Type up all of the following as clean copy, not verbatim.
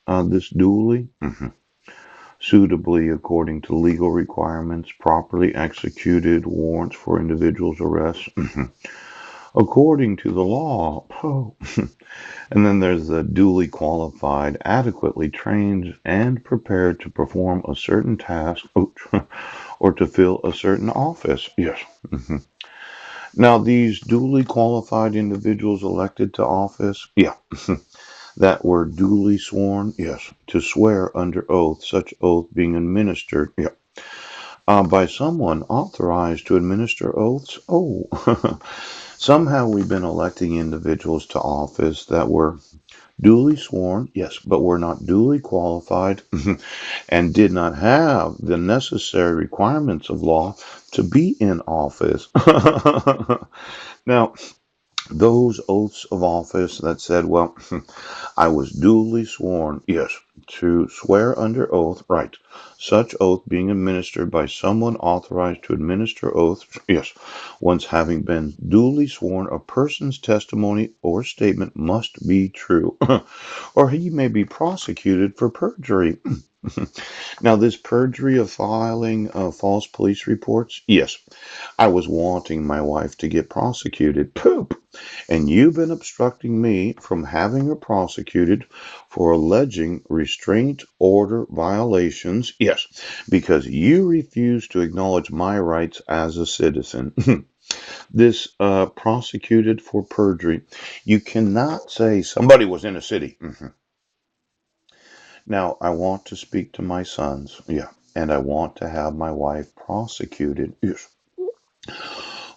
Yes. This duly, suitably according to legal requirements, properly executed warrants for individuals' arrests, according to the law. Oh. And then there's the duly qualified, adequately trained, and prepared to perform a certain task or to fill a certain office. Yes. Now, these duly qualified individuals elected to office, yeah, that were duly sworn, yes, to swear under oath, such oath being administered, yeah, by someone authorized to administer oaths. Oh, somehow we've been electing individuals to office that were duly sworn, yes, but were not duly qualified and did not have the necessary requirements of law to be in office. Now, those oaths of office that said, well, I was duly sworn, yes, to swear under oath, right. Such oath being administered by someone authorized to administer oaths, yes. Once having been duly sworn, a person's testimony or statement must be true, or he may be prosecuted for perjury. Now, this perjury of filing false police reports, yes, I was wanting my wife to get prosecuted. Poop! And you've been obstructing me from having her prosecuted for alleging restraint order violations. Yes, because you refuse to acknowledge my rights as a citizen. This prosecuted for perjury. You cannot say somebody was in a city. Now, I want to speak to my sons. Yeah. And I want to have my wife prosecuted. Yes,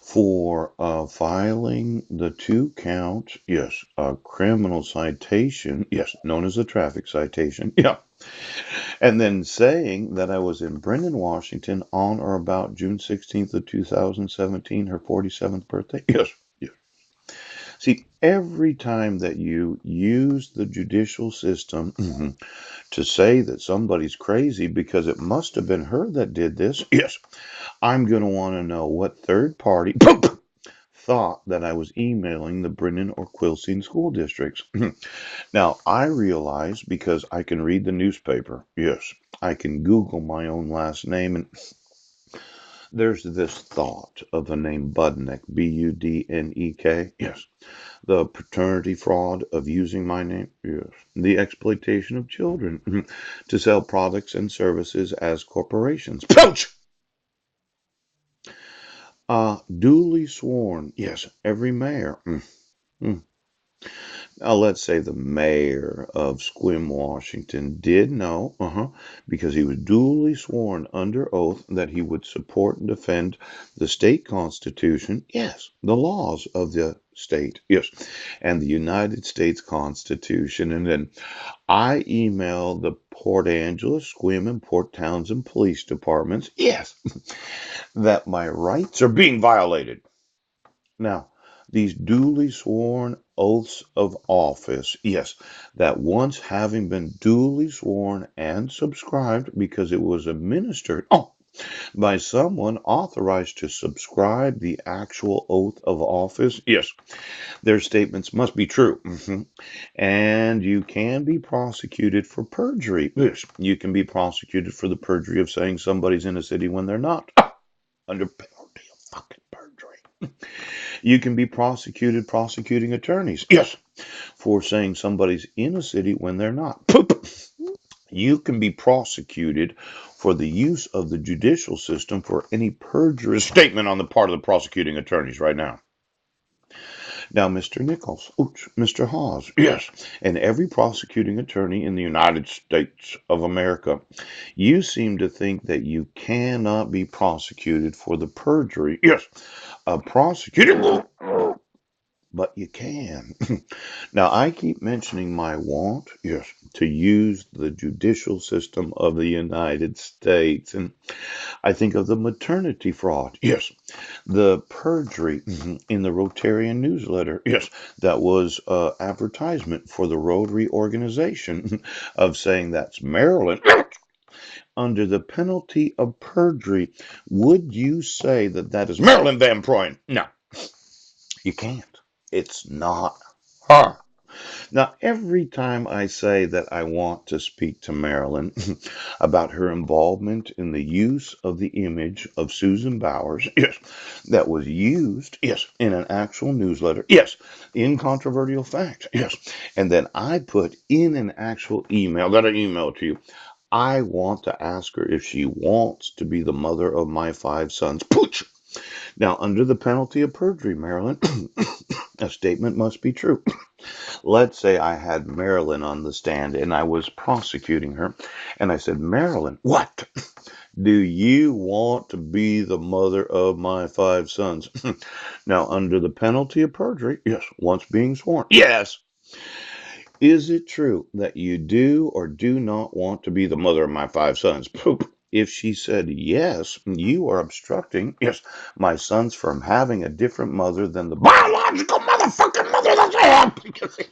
for filing the 2 count, yes, a criminal citation, yes, known as a traffic citation, yeah, and then saying that I was in Brendan, Washington on or about June 16th of 2017, her 47th birthday, yes, yes. See, every time that you use the judicial system to say that somebody's crazy because it must have been her that did this, yes, I'm going to want to know what third party thought that I was emailing the Brennan or Quilcene school districts. Now, I realize because I can read the newspaper, yes, I can Google my own last name, and there's this thought of the name Budnick, Budnek, yes, the paternity fraud of using my name, yes, the exploitation of children to sell products and services as corporations. Ouch! Duly sworn, yes, every mayor. Mm. Now, let's say the mayor of Squim, Washington did know, because he was duly sworn under oath that he would support and defend the state constitution, yes, the laws of the state, yes, and the United States Constitution. And then I emailed the Port Angeles, Squim, and Port Townsend police departments, yes, that my rights are being violated. Now, these duly sworn oaths of office, yes, that once having been duly sworn and subscribed because it was administered by someone authorized to subscribe the actual oath of office, yes, their statements must be true. And you can be prosecuted for perjury. Yes, you can be prosecuted for the perjury of saying somebody's in a city when they're not, under penalty of fucking perjury. You can be prosecuted prosecuting attorneys. Yes. For saying somebody's in a city when they're not. Poop. You can be prosecuted for the use of the judicial system for any perjurious statement on the part of the prosecuting attorneys right now. Now, Mr. Nichols, Mr. Hawes, yes, and every prosecuting attorney in the United States of America, you seem to think that you cannot be prosecuted for the perjury, yes, of prosecuting, but you can. Now, I keep mentioning my want, yes, to use the judicial system of the United States. And I think of the maternity fraud, yes, the perjury in the Rotarian newsletter, yes, that was advertisement for the Rotary organization of saying that's Maryland under the penalty of perjury. Would you say that that is Marilyn Van Proyn? No, you can't. It's not her. Now, every time I say that I want to speak to Marilyn about her involvement in the use of the image of Susan Bowers, yes, that was used, yes, in an actual newsletter, yes, in controversial facts, yes, and then I put in an actual email that I emailed to you. I want to ask her if she wants to be the mother of my 5 sons. Pooch! Now, under the penalty of perjury, Marilyn, a statement must be true. Let's say I had Marilyn on the stand and I was prosecuting her, and I said, Marilyn, what? Do you want to be the mother of my 5 sons? Now, under the penalty of perjury, yes, once being sworn, yes. Is it true that you do or do not want to be the mother of my 5 sons? Poop. If she said yes, you are obstructing, yes, my sons from having a different mother than the biological motherfucking mother that they have.